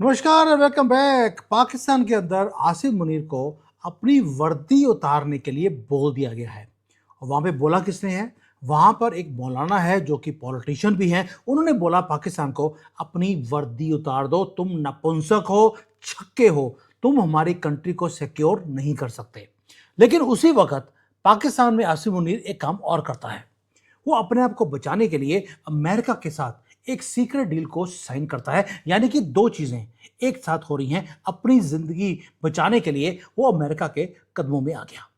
नमस्कार और welcome back. Pakistan के अंदर आसिम मुनीर को अपनी वर्दी उतारने के लिए बोल दिया गया है। और वहां पे बोला किसने है? वहां पर एक मौलाना है जो कि पॉलिटिशियन भी है। उन्होंने बोला पाकिस्तान को अपनी वर्दी उतार दो, तुम नपुंसक हो, छक्के हो, तुम हमारी कंट्री को सिक्योर नहीं कर सकते। लेकिन उसी वक्त पाकिस्तान में आसिम मुनीर एक काम और करता है। वो अपने आप को बचाने के लिए अमेरिका के साथ एक सीक्रेट डील को साइन करता है। यानी कि दो चीजें एक साथ हो रही हैं। अपनी जिंदगी बचाने के लिए वो अमेरिका के कदमों में आ गया।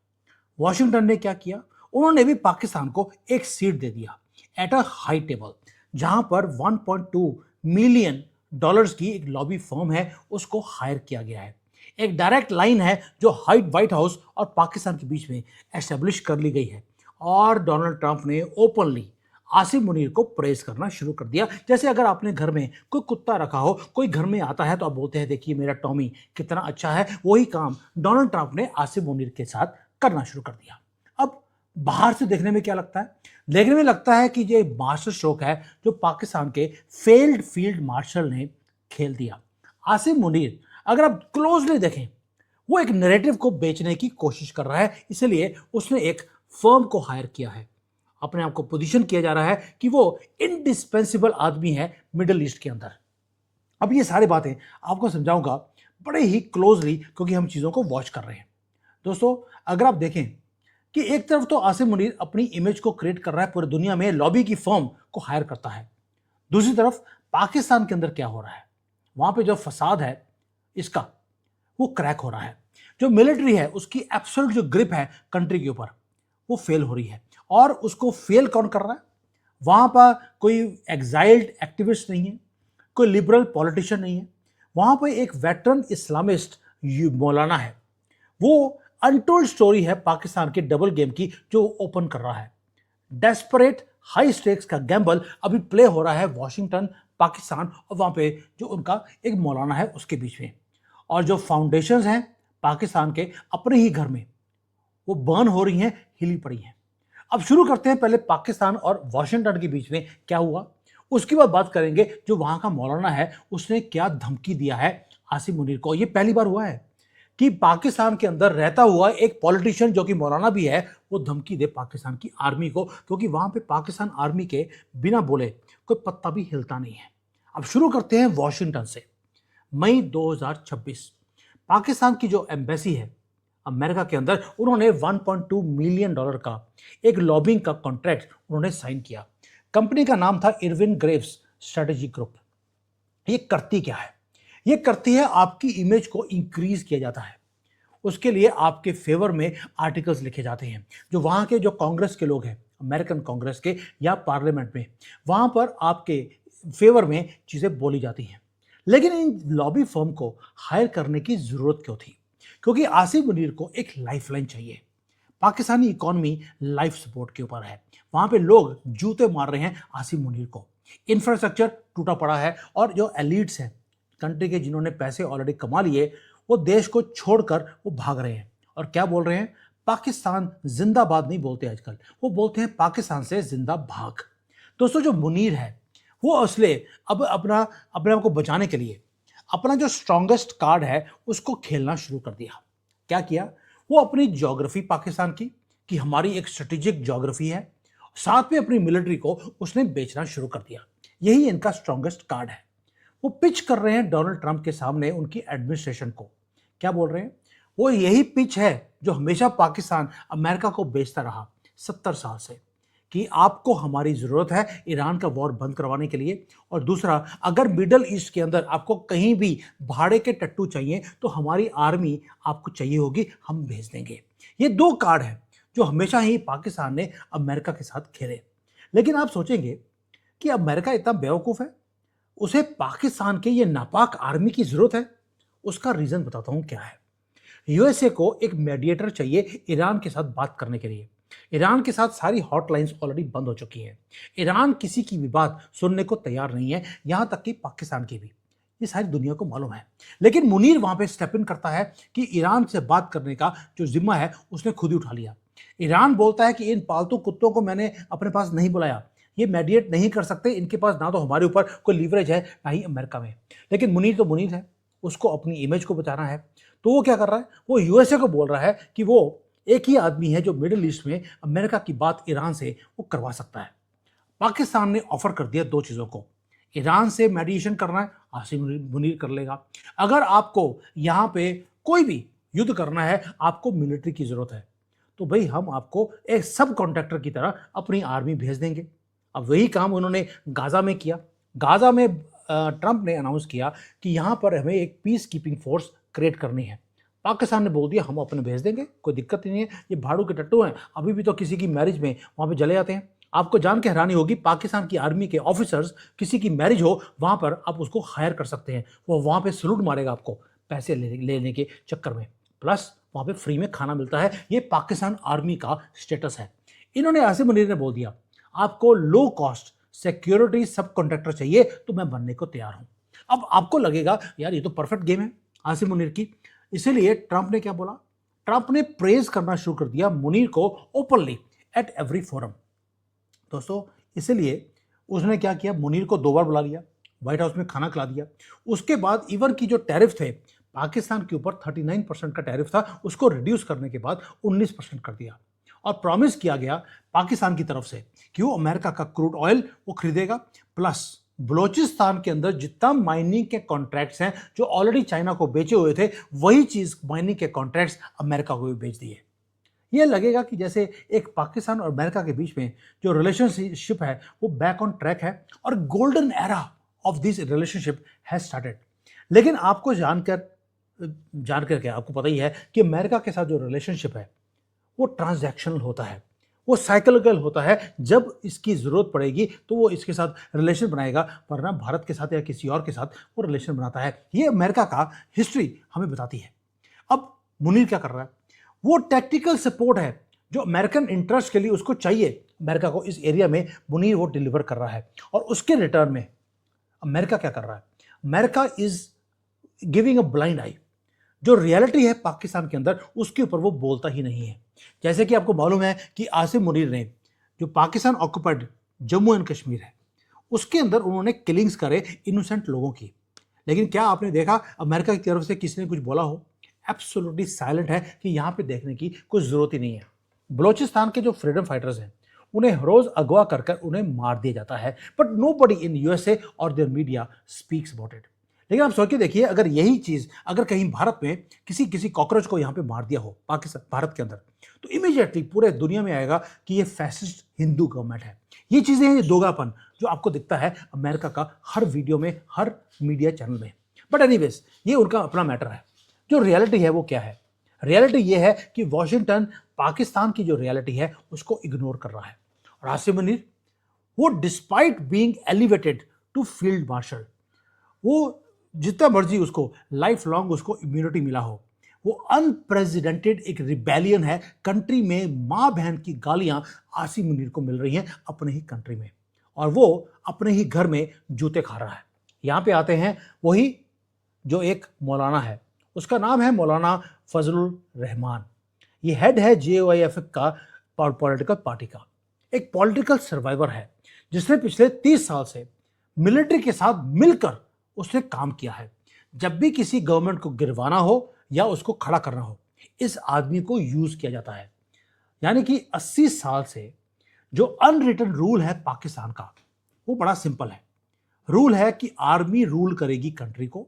वॉशिंगटन ने क्या किया? उन्होंने भी पाकिस्तान को एक सीट दे दिया एट अ हाई टेबल, जहां पर 1.2 मिलियन डॉलर्स की एक लॉबी फर्म है, उसको हायर किया गया है। एक डायरेक्ट लाइन है जो व्हाइट हाउस और पाकिस्तान के बीच में एस्टेब्लिश कर ली गई है। और डोनाल्ड ट्रंप ने ओपनली आसिम मुनीर को प्रेज करना शुरू कर दिया। जैसे अगर आपने घर में कोई कुत्ता रखा हो, कोई घर में आता है तो आप बोलते हैं देखिए मेरा टॉमी कितना अच्छा है। वही काम डोनाल्ड ट्रंप ने आसिम मुनीर के साथ करना शुरू कर दिया। अब बाहर से देखने में क्या लगता है? देखने में लगता है कि ये मास्टर स्ट्रोक है जो पाकिस्तान के फेल्ड फील्ड मार्शल ने खेल दिया। आसिम मुनीर अगर आप क्लोजली देखें, वो एक नैरेटिव को बेचने की कोशिश कर रहा है। इसलिए उसने एक फर्म को हायर किया है। अपने आप को पोजीशन किया जा रहा है कि वो इंडिस्पेंसिबल आदमी है मिडिल ईस्ट के अंदर। अब ये सारी बातें आपको समझाऊंगा बड़े ही क्लोजली, क्योंकि हम चीज़ों को वॉच कर रहे हैं। दोस्तों, अगर आप देखें कि एक तरफ तो आसिम मुनीर अपनी इमेज को क्रिएट कर रहा है, पूरी दुनिया में लॉबी की फर्म को हायर करता है। दूसरी तरफ पाकिस्तान के अंदर क्या हो रहा है? वहां पे जो फसाद है इसका, वो क्रैक हो रहा है। जो मिलिट्री है उसकी एब्सोल्यूट जो ग्रिप है कंट्री के ऊपर, वो फेल हो रही है। और उसको फेल कौन कर रहा है? वहां पर कोई एग्जाइल्ड एक्टिविस्ट नहीं है, कोई लिबरल पॉलिटिशियन नहीं है। वहां पर एक वेटरन इस्लामिस्ट मौलाना है। वो अनटोल्ड स्टोरी है पाकिस्तान के डबल गेम की जो ओपन कर रहा है। डेस्परेट हाई स्टेक्स का गैम्बल अभी प्ले हो रहा है वॉशिंगटन, पाकिस्तान और वहां पे जो उनका एक मौलाना है उसके बीच में। और जो फाउंडेशंस हैं पाकिस्तान के अपने ही घर में, वो बर्न हो रही हैं, हिली पड़ी हैं। अब शुरू करते हैं पहले पाकिस्तान और वॉशिंगटन के बीच में क्या हुआ, उसके बाद बात करेंगे जो वहां का मौलाना है उसने क्या धमकी दिया है आसिम मुनीर को। ये पहली बार हुआ है कि पाकिस्तान के अंदर रहता हुआ एक पॉलिटिशियन जो कि मौलाना भी है, वो धमकी दे पाकिस्तान की आर्मी को, क्योंकि वहां पे पाकिस्तान आर्मी के बिना बोले कोई पत्ता भी हिलता नहीं है। अब शुरू करते हैं वॉशिंगटन से। मई 2026 पाकिस्तान की जो एम्बेसी है अमेरिका के अंदर, उन्होंने 1.2 मिलियन डॉलर का एक लॉबिंग का कॉन्ट्रैक्ट उन्होंने साइन किया। कंपनी का नाम था इरविन ग्रेव्स स्ट्रेटेजी ग्रुप। ये करती क्या है? ये करती है आपकी इमेज को इंक्रीज किया जाता है। उसके लिए आपके फेवर में आर्टिकल्स लिखे जाते हैं। जो वहां के जो कांग्रेस के लोग हैं, अमेरिकन कांग्रेस के या पार्लियामेंट में, वहां पर आपके फेवर में चीजें बोली जाती हैं। लेकिन इन लॉबी फर्म को हायर करने की जरूरत क्यों थी? क्योंकि आसिम मुनीर को एक लाइफलाइन चाहिए। पाकिस्तानी इकोनॉमी लाइफ सपोर्ट के ऊपर है। वहां पे लोग जूते मार रहे हैं आसिम मुनीर को। इंफ्रास्ट्रक्चर टूटा पड़ा है और जो एलिट्स हैं कंट्री के, जिन्होंने पैसे ऑलरेडी कमा लिए, वो देश को छोड़कर वो भाग रहे हैं। और क्या बोल रहे हैं? पाकिस्तान जिंदाबाद नहीं बोलते आजकल, वो बोलते हैं पाकिस्तान से जिंदा भाग। दोस्तों, जो मुनीर है वो असले अब अपने आप को बचाने के लिए अपना जो स्ट्रॉन्गेस्ट कार्ड है उसको खेलना शुरू कर दिया। क्या किया? वो अपनी ज्योग्राफी पाकिस्तान की कि हमारी एक स्ट्रेटेजिक ज्योग्राफी है, साथ में अपनी मिलिट्री को उसने बेचना शुरू कर दिया। यही इनका स्ट्रॉन्गेस्ट कार्ड है। वो पिच कर रहे हैं डोनाल्ड ट्रंप के सामने उनकी एडमिनिस्ट्रेशन को। क्या बोल रहे हैं? वो यही पिच है जो हमेशा पाकिस्तान अमेरिका को बेचता रहा 70 साल से, कि आपको हमारी जरूरत है ईरान का वॉर बंद करवाने के लिए। और दूसरा, अगर मिडल ईस्ट के अंदर आपको कहीं भी भाड़े के टट्टू चाहिए तो हमारी आर्मी आपको चाहिए होगी, हम भेज देंगे। ये दो कार्ड हैं जो हमेशा ही पाकिस्तान ने अमेरिका के साथ खेले। लेकिन आप सोचेंगे कि अमेरिका इतना बेवकूफ है, उसे पाकिस्तान के ये नापाक आर्मी की जरूरत है? उसका रीजन बताता हूं क्या है। यूएसए को एक मीडिएटर चाहिए ईरान के साथ बात करने के लिए। ईरान के साथ सारी हॉटलाइंस ऑलरेडी बंद हो चुकी हैं। ईरान किसी की भी बात सुनने को तैयार नहीं है, यहां तक कि पाकिस्तान की भी। ये सारी दुनिया को मालूम है। लेकिन मुनीर वहां पे स्टेप इन करता है कि ईरान से बात करने का जो जिम्मा है उसने खुद ही उठा लिया। ईरान बोलता है कि इन पालतू कुत्तों को मैंने अपने पास नहीं बुलाया, ये मेडिएट नहीं कर सकते, इनके पास ना तो हमारे ऊपर कोई लीवरेज है ना ही अमेरिका में। लेकिन मुनीर तो मुनीर है, उसको अपनी इमेज को बचाना है, तो वो क्या कर रहा है, वो यूएसए को बोल रहा है कि वो एक ही आदमी है जो मिडिल ईस्ट में अमेरिका की बात ईरान से वो करवा सकता है। पाकिस्तान ने ऑफर कर दिया दो चीज़ों को, ईरान से मेडिएशन करना है, आसिम मुनीर कर लेगा। अगर आपको यहाँ पे कोई भी युद्ध करना है, आपको मिलिट्री की ज़रूरत है, तो भाई हम आपको एक सब कॉन्ट्रैक्टर की तरह अपनी आर्मी भेज देंगे। अब वही काम उन्होंने गाज़ा में किया। गाज़ा में ट्रंप ने अनाउंस किया कि यहाँ पर हमें एक पीस कीपिंग फोर्स क्रिएट करनी है। पाकिस्तान ने बोल दिया हम अपने भेज देंगे, कोई दिक्कत ही नहीं है, ये भाड़ू के टट्टू हैं, अभी भी तो किसी की मैरिज में वहाँ पे चले जाते हैं। आपको जान के हैरानी होगी, पाकिस्तान की आर्मी के ऑफिसर्स, किसी की मैरिज हो वहाँ पर आप उसको हायर कर सकते हैं, वो वहाँ पे सलूट मारेगा आपको पैसे लेने के चक्कर में, प्लस वहाँ पे फ्री में खाना मिलता है। ये पाकिस्तान आर्मी का स्टेटस है। इन्होंने आसिम मुनीर ने बोल दिया आपको लो कॉस्ट सिक्योरिटी सब कॉन्ट्रैक्टर चाहिए तो मैं बनने को तैयार हूं। अब आपको लगेगा यार ये तो परफेक्ट गेम है आसिम मुनीर की, इसीलिए ट्रंप ने क्या बोला, ट्रंप ने प्रेज करना शुरू कर दिया मुनीर को ओपनली एट एवरी फोरम। दोस्तों इसीलिए उसने क्या किया, मुनीर को 2 बार बुला लिया, व्हाइट हाउस में खाना खिला दिया। उसके बाद इवन की जो टैरिफ थे पाकिस्तान के ऊपर 39% का टैरिफ था, उसको रिड्यूस करने के बाद 19% कर दिया। और प्रॉमिस किया गया पाकिस्तान की तरफ से कि वो अमेरिका का क्रूड ऑयल वो खरीदेगा, प्लस बलोचिस्तान के अंदर जितना माइनिंग के कॉन्ट्रैक्ट्स हैं जो ऑलरेडी चाइना को बेचे हुए थे, वही चीज माइनिंग के कॉन्ट्रैक्ट्स अमेरिका को भी बेच दिए। ये लगेगा कि जैसे एक पाकिस्तान और अमेरिका के बीच में जो रिलेशनशिप है वो बैक ऑन ट्रैक है और golden era of this relationship has started. लेकिन आपको जानकर क्या, आपको पता ही है कि अमेरिका के साथ जो रिलेशनशिप है वो ट्रांजैक्शनल होता है, वो साइकिलिकल होता है। जब इसकी जरूरत पड़ेगी तो वो इसके साथ रिलेशन बनाएगा, वरना भारत के साथ या किसी और के साथ वो रिलेशन बनाता है। ये अमेरिका का हिस्ट्री हमें बताती है। अब मुनीर क्या कर रहा है, वो टैक्टिकल सपोर्ट है जो अमेरिकन इंटरेस्ट के लिए उसको चाहिए अमेरिका को इस एरिया में, मुनीर वो डिलीवर कर रहा है। और उसके रिटर्न में अमेरिका क्या कर रहा है, America is giving a blind eye. जो रियलिटी है पाकिस्तान के अंदर उसके ऊपर वो बोलता ही नहीं है। जैसे कि आपको मालूम है कि आसिम मुनीर ने जो पाकिस्तान ऑक्युपाइड जम्मू एंड कश्मीर है उसके अंदर उन्होंने किलिंग्स करे इनोसेंट लोगों की, लेकिन क्या आपने देखा अमेरिका की तरफ से किसी ने कुछ बोला हो? एब्सोल्युटली साइलेंट है कि यहाँ पे देखने की कोई जरूरत ही नहीं है। बलोचिस्तान के जो फ्रीडम फाइटर्स हैं उन्हें रोज अगवा कर उन्हें मार दिया जाता है, बट नोबडी इन यूएसए और their media speaks about it. लेकिन आप सोच के देखिए, अगर यही चीज अगर कहीं भारत में किसी कॉकरोच को यहाँ पे मार दिया हो पाकिस्तान भारत के अंदर, तो इमीडिएटली पूरे दुनिया में आएगा कि ये फैसिस्ट हिंदू गवर्नमेंट है। ये चीजें हैं, ये दोगलापन जो आपको दिखता है अमेरिका का हर वीडियो में, हर मीडिया चैनल में। बट एनीवेज ये उनका अपना मैटर है। जो रियलिटी है वो क्या है, रियलिटी ये है कि वॉशिंगटन पाकिस्तान की जो रियलिटी है उसको इग्नोर कर रहा है। और आसिम मुनीर वो despite being elevated to field marshal, वो जितना मर्जी उसको लाइफ लॉन्ग उसको इम्यूनिटी मिला हो, वो अनप्रेसिडेंटेड एक रिबेलियन है। कंट्री में माँ बहन की गालियां आसिम मुनीर को मिल रही हैं अपने ही कंट्री में, और वो अपने ही घर में जूते खा रहा है। यहाँ पे आते हैं वही जो एक मौलाना है, उसका नाम है मौलाना फजलुर रहमान। ये हेड है JOIF का पॉलिटिकल पार्टी का, एक पॉलिटिकल सर्वाइवर है जिसने पिछले 30 साल से मिलिट्री के साथ मिलकर उसने काम किया है। जब भी किसी गवर्नमेंट को गिरवाना हो या उसको खड़ा करना हो, इस आदमी को यूज किया जाता है। यानी कि 80 साल से जो अनरिटन रूल है पाकिस्तान का वो बड़ा सिंपल है। रूल है कि आर्मी रूल करेगी कंट्री को,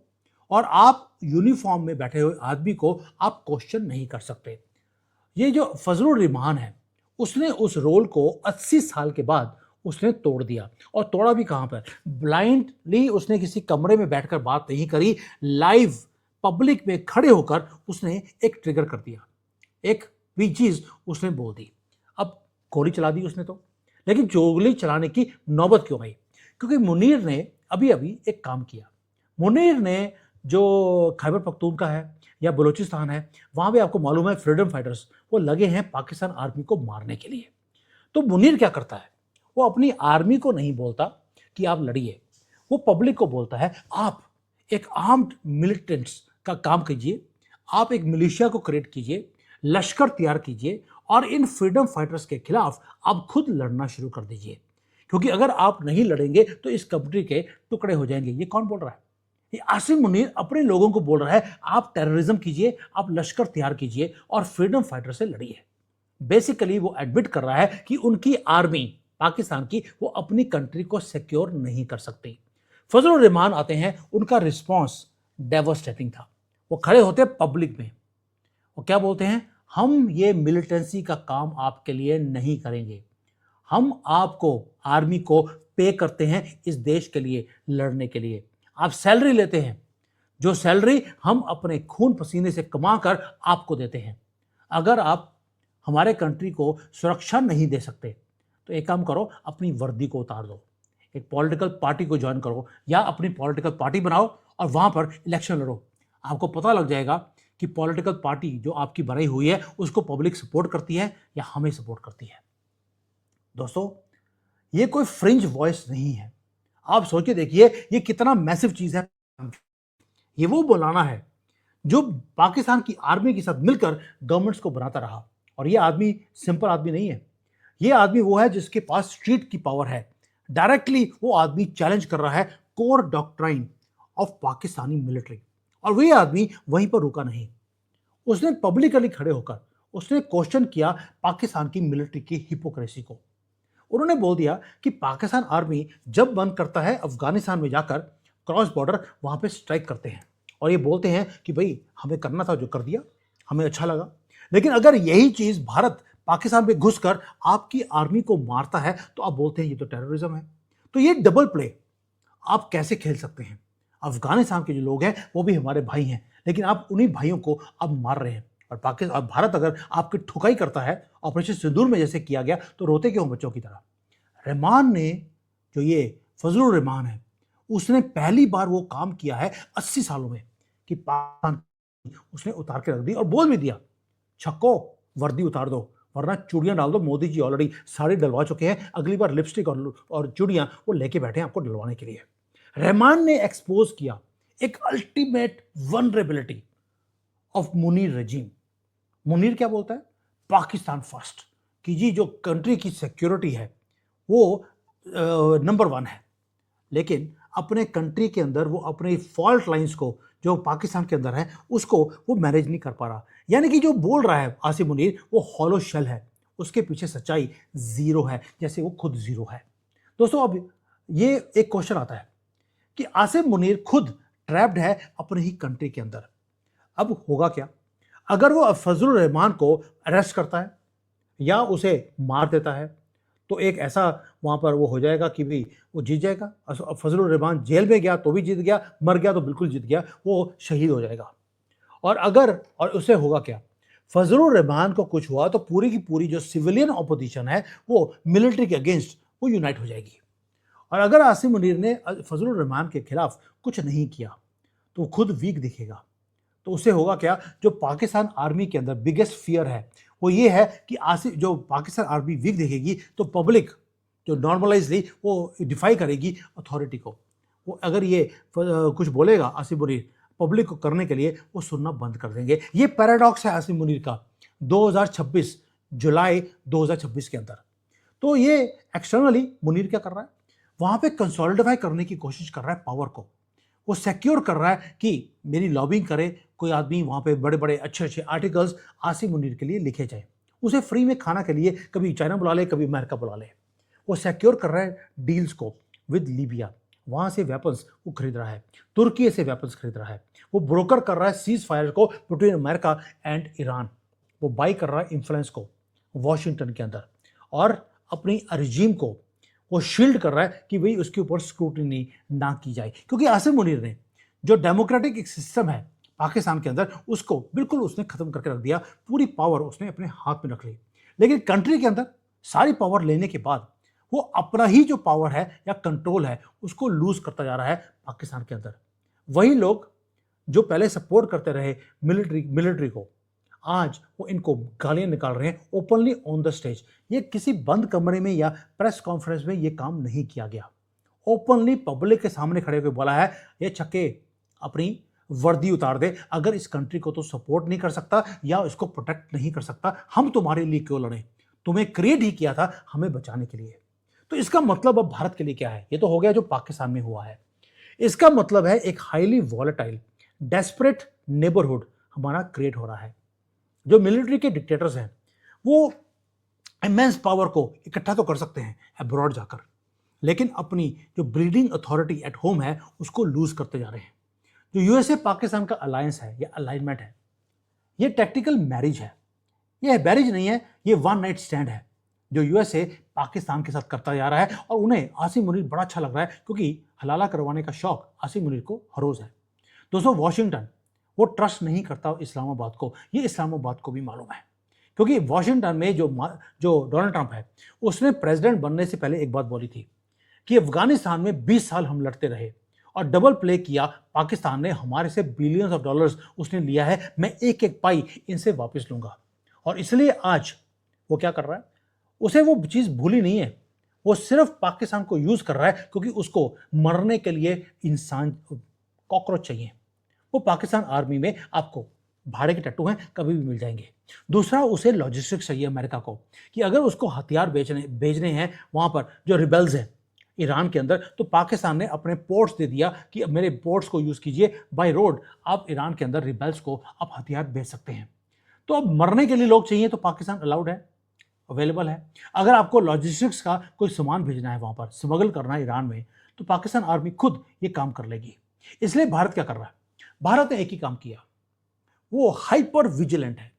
और आप यूनिफॉर्म में बैठे हुए आदमी को आप क्वेश्चन नहीं कर सकते। ये जो फजलुर रहमान है उसने उस रोल को 80 साल के बाद उसने तोड़ दिया। और तोड़ा भी कहां पर, ब्लाइंडली उसने किसी कमरे में बैठकर बात नहीं करी, लाइव पब्लिक में खड़े होकर उसने एक ट्रिगर कर दिया, एक भी चीज उसने बोल दी। अब गोली चला दी उसने तो, लेकिन गोली चलाने की नौबत क्यों आई? क्योंकि मुनीर ने अभी अभी एक काम किया। मुनीर ने जो खैबर पख्तूनख्वा है या बलूचिस्तान है, वहां भी आपको मालूम है फ्रीडम फाइटर्स वो लगे हैं पाकिस्तान आर्मी को मारने के लिए। तो मुनीर क्या करता है, वो अपनी आर्मी को नहीं बोलता कि आप लड़िए, वो पब्लिक को बोलता है आप एक आर्म्ड मिलिटेंट्स का काम कीजिए, आप एक मिलिशिया को क्रिएट कीजिए, लश्कर तैयार कीजिए और इन फ्रीडम फाइटर्स के खिलाफ आप खुद लड़ना शुरू कर दीजिए। क्योंकि अगर आप नहीं लड़ेंगे तो इस कंट्री के टुकड़े हो जाएंगे। ये कौन बोल रहा है? ये आसिम मुनीर अपने लोगों को बोल रहा है, आप टेररिज्म कीजिए, आप लश्कर तैयार कीजिए और फ्रीडम फाइटर से लड़िए। बेसिकली वो एडमिट कर रहा है कि उनकी आर्मी पाकिस्तान की वो अपनी कंट्री को सिक्योर नहीं कर सकती। फजलुर रहमान आते हैं, उनका रिस्पॉन्स डेवास्टेटिंग था। वो खड़े होते पब्लिक में, वो क्या बोलते हैं, हम ये मिलिटेंसी का काम आपके लिए नहीं करेंगे, हम आपको आर्मी को पे करते हैं इस देश के लिए लड़ने के लिए, आप सैलरी लेते हैं, जो सैलरी हम अपने खून पसीने से कमा कर आपको देते हैं। अगर आप हमारे कंट्री को सुरक्षा नहीं दे सकते तो एक काम करो, अपनी वर्दी को उतार दो, एक पॉलिटिकल पार्टी को ज्वाइन करो या अपनी पॉलिटिकल पार्टी बनाओ और वहां पर इलेक्शन लड़ो। आपको पता लग जाएगा कि पॉलिटिकल पार्टी जो आपकी बनाई हुई है उसको पब्लिक सपोर्ट करती है या हमें सपोर्ट करती है। दोस्तों, ये कोई फ्रिंज वॉइस नहीं है। आप सोच के देखिए ये कितना मैसिव चीज है। ये वो मौलाना है जो पाकिस्तान की आर्मी के साथ मिलकर गवर्नमेंट्स को बनाता रहा। और ये आदमी सिंपल आदमी नहीं है, ये आदमी वो है जिसके पास स्ट्रीट की पावर है। डायरेक्टली वो आदमी चैलेंज कर रहा है core doctrine of Pakistani military. और वही आदमी वहीं पर रुका नहीं, उसने पब्लिकली खड़े होकर उसने क्वेश्चन किया पाकिस्तान की मिलिट्री की हिपोक्रेसी को। उन्होंने बोल दिया कि पाकिस्तान आर्मी जब मन करता है अफगानिस्तान में जाकर क्रॉस बॉर्डर वहां पे स्ट्राइक करते हैं और ये बोलते हैं कि भाई हमें करना था जो कर दिया, हमें अच्छा लगा। लेकिन अगर यही चीज भारत पाकिस्तान में घुसकर आपकी आर्मी को मारता है तो आप बोलते हैं ये तो टेररिज्म है। तो ये डबल प्ले आप कैसे खेल सकते हैं? अफगानिस्तान के जो लोग हैं वो भी हमारे भाई हैं, लेकिन आप उन्हीं भाइयों को अब मार रहे हैं। और पाकिस्तान भारत अगर आपकी ठुकाई करता है ऑपरेशन सिंदूर में जैसे किया गया तो रोते क्यों बच्चों की तरह? रहमान ने, जो ये फजलुर रहमान है, उसने पहली बार वो काम किया है 80 सालों में कि पाकिस्तान उसने उतार के रख दी और बोल भी दिया, छक्को वर्दी उतार दो वरना चूड़ियां डाल दो। मोदी जी ऑलरेडी साड़ी डलवा चुके हैं, अगली बार लिपस्टिक और चूड़ियां वो लेके बैठे हैं आपको डलवाने के लिए। रहमान ने एक्सपोज किया एक ultimate vulnerability of Munir regime. Munir क्या बोलता है? पाकिस्तान फर्स्ट, कि जी जो कंट्री की सिक्योरिटी है वो नंबर 1 है। लेकिन अपने कंट्री के अंदर वो अपने फॉल्ट लाइंस को जो पाकिस्तान के अंदर है उसको वो मैनेज नहीं कर पा रहा। यानी कि जो बोल रहा है आसिम मुनीर वो हॉलो शेल है, उसके पीछे सच्चाई जीरो है, जैसे वो खुद जीरो है। दोस्तों, अब ये एक क्वेश्चन आता है कि आसिम मुनीर खुद ट्रैप्ड है अपने ही कंट्री के अंदर। अब होगा क्या अगर वो फजलुर रहमान को अरेस्ट करता है या उसे मार देता है? तो एक ऐसा वहां पर वो हो जाएगा कि भाई वो जीत जाएगा। फजलुर रहमान जेल में गया तो भी जीत गया, मर गया तो बिल्कुल जीत गया, वो शहीद हो जाएगा। और उससे होगा क्या? फजलुर रहमान को कुछ हुआ तो पूरी की पूरी जो सिविलियन ऑपोजिशन है वो मिलिट्री के अगेंस्ट वो यूनाइट हो जाएगी। और अगर आसिम मुनीर ने फजलुर रहमान के खिलाफ कुछ नहीं किया तो वो खुद वीक दिखेगा। तो उससे होगा क्या? जो पाकिस्तान आर्मी के अंदर बिगेस्ट फियर है वो ये है कि जो पाकिस्तान आर्मी वीक दिखेगी तो पब्लिक जो नॉर्मलाइजली वो डिफाई करेगी अथॉरिटी को। वो अगर ये कुछ बोलेगा आसिम मुनीर पब्लिक को करने के लिए, वो सुनना बंद कर देंगे। ये पैराडॉक्स है आसिम मुनीर का 2026 जुलाई 2026 के अंदर। तो ये एक्सटर्नली मुनीर क्या कर रहा है? वहां पे कंसोलिडिफाई करने की कोशिश कर रहा है पावर को। वो सिक्योर कर रहा है कि मेरी लॉबिंग करे कोई आदमी, वहां पे बड़े बड़े अच्छे अच्छे आर्टिकल्स आसिम मुनीर के लिए लिखे जाए, उसे फ्री में खाना के लिए कभी चाइना बुला ले कभी अमेरिका बुला ले। वो सिक्योर कर रहा है डील्स को विद लीबिया, वहां से वेपन्स वो खरीद रहा है, तुर्की से वेपन्स खरीद रहा है, वो ब्रोकर कर रहा है सीज फायर को बिटवीन अमेरिका एंड ईरान, वो बाई कर रहा है इन्फ्लुएंस को वॉशिंगटन के अंदर, और अपनी रिजीम को वो शील्ड कर रहा है कि भाई उसके ऊपर स्क्रूटिनी ना की जाए। क्योंकि आसिम मुनीर ने जो डेमोक्रेटिक एक सिस्टम है पाकिस्तान के अंदर उसको बिल्कुल उसने खत्म करके रख दिया, पूरी पावर उसने अपने हाथ में रख ली। लेकिन कंट्री के अंदर सारी पावर लेने के बाद वो अपना ही जो पावर है या कंट्रोल है उसको लूज करता जा रहा है पाकिस्तान के अंदर। वही लोग जो पहले सपोर्ट करते रहे मिलिट्री को, आज वो इनको गालियां निकाल रहे हैं ओपनली ऑन द स्टेज। ये किसी बंद कमरे में या प्रेस कॉन्फ्रेंस में ये काम नहीं किया गया, ओपनली पब्लिक के सामने खड़े होकर बोला है ये छक्के अपनी वर्दी उतार दे, अगर इस कंट्री को तो सपोर्ट नहीं कर सकता या इसको प्रोटेक्ट नहीं कर सकता, हम तुम्हारे लिए क्यों लड़ें? तुम्हें क्रिएट ही किया था हमें बचाने के लिए। तो इसका मतलब अब भारत के लिए क्या है? ये तो हो गया जो पाकिस्तान में हुआ है। इसका मतलब है एक हाईली वॉलेटाइल, डेस्परेट नेबरहुड हमारा क्रिएट हो रहा है। जो मिलिट्री के डिक्टेटर्स हैं, वो इमेंस पावर को इकट्ठा तो कर सकते हैं अब्रॉड जाकर, लेकिन अपनी जो ब्रीडिंग अथॉरिटी एट होम है उसको लूज करते जा रहे हैं। जो यूएसए पाकिस्तान का अलायंस है या अलाइनमेंट है, ये टैक्टिकल मैरिज है, ये मैरिज नहीं है, ये वन नाइट स्टैंड है जो यूएसए पाकिस्तान के साथ करता जा रहा है। और उन्हें आसिम मुनीर बड़ा अच्छा लग रहा है क्योंकि हलाला करवाने का शौक आसिम मुनीर को हर रोज है। दोस्तों, वॉशिंगटन वो ट्रस्ट नहीं करता इस्लामाबाद को, ये इस्लामाबाद को भी मालूम है, क्योंकि वॉशिंगटन में जो डोनाल्ड ट्रंप है, उसने प्रेसिडेंट बनने से पहले एक बात बोली थी कि अफगानिस्तान में 20 साल हम लड़ते रहे और डबल प्ले किया पाकिस्तान ने, हमारे से बिलियंस ऑफ डॉलर्स उसने लिया है, मैं एक एक पाई इनसे वापस लूंगा। और इसलिए आज वो क्या कर रहा है, उसे वो चीज भूली नहीं है, वो सिर्फ पाकिस्तान को यूज कर रहा है क्योंकि उसको मरने के लिए इंसान कॉकरोच चाहिए। वो पाकिस्तान आर्मी में आपको भाड़े के टट्टू हैं, कभी भी मिल जाएंगे। दूसरा, उसे लॉजिस्टिक्स चाहिए अमेरिका को कि अगर उसको हथियार भेजने हैं वहां पर जो रिबेल्स हैं ईरान के अंदर, तो पाकिस्तान ने अपने पोर्ट्स दे दिया कि मेरे पोर्ट्स को यूज कीजिए, बाय रोड आप ईरान के अंदर रिबेल्स को आप हथियार भेज सकते हैं। तो अब मरने के लिए लोग चाहिए तो पाकिस्तान अलाउड है, अवेलेबल है। अगर आपको लॉजिस्टिक्स का कोई सामान भेजना है वहां पर, स्मगल करना है ईरान में, तो पाकिस्तान आर्मी खुद ये काम कर लेगी। इसलिए भारत क्या कर रहा है? भारत ने एक ही काम किया, वो हाइपर विजिलेंट है।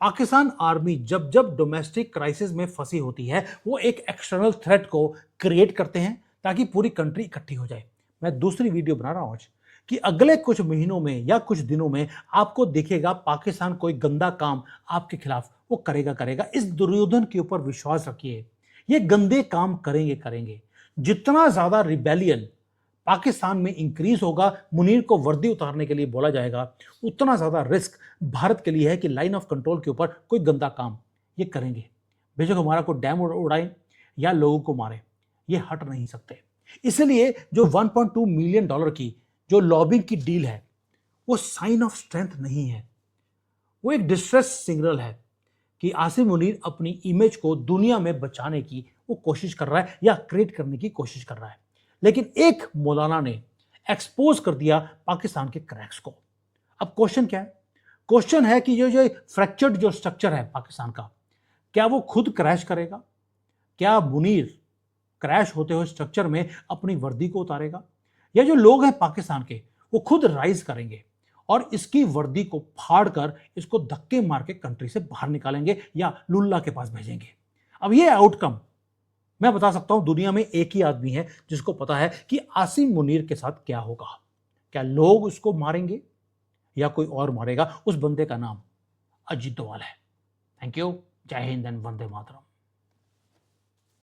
पाकिस्तान आर्मी जब जब डोमेस्टिक क्राइसिस में फंसी होती है, वो एक एक्सटर्नल थ्रेट को क्रिएट करते हैं ताकि पूरी कंट्री इकट्ठी हो जाए। मैं दूसरी वीडियो बना रहा हूं आज कि अगले कुछ महीनों में या कुछ दिनों में आपको दिखेगा पाकिस्तान कोई गंदा काम आपके खिलाफ वो करेगा। इस दुर्योधन के ऊपर विश्वास रखिए, ये गंदे काम करेंगे। जितना ज्यादा रिबेलियन पाकिस्तान में इंक्रीज होगा, मुनीर को वर्दी उतारने के लिए बोला जाएगा, उतना ज्यादा रिस्क भारत के लिए है कि लाइन ऑफ कंट्रोल के ऊपर कोई गंदा काम ये करेंगे। बेशक हमारा को डैम उड़ाएं या लोगों को मारे, ये हट नहीं सकते। इसलिए जो 1.2 मिलियन डॉलर की जो लॉबिंग की डील है, वो साइन ऑफ स्ट्रेंथ नहीं है, वो एक डिस्ट्रेस सिग्नल है कि आसिम मुनीर अपनी इमेज को दुनिया में बचाने की वो कोशिश कर रहा है या क्रिएट करने की कोशिश कर रहा है। लेकिन एक मौलाना ने एक्सपोज कर दिया पाकिस्तान के क्रैक्स को। अब क्वेश्चन क्या है? क्वेश्चन है कि जो फ्रैक्चर्ड जो स्ट्रक्चर है पाकिस्तान का, क्या वो खुद क्रैश करेगा? क्या मुनीर क्रैश होते हुए स्ट्रक्चर में अपनी वर्दी को उतारेगा, या जो लोग हैं पाकिस्तान के वो खुद राइज करेंगे और इसकी वर्दी को फाड़कर इसको धक्के मार के कंट्री से बाहर निकालेंगे या लुल्ला के पास भेजेंगे? अब ये आउटकम मैं बता सकता हूं, दुनिया में एक ही आदमी है जिसको पता है कि आसिम मुनीर के साथ क्या होगा। क्या लोग उसको मारेंगे या कोई और मारेगा? उस बंदे का नाम अजीत डोवाल है। Thank you. जय हिंद एंड वंदे मातरम।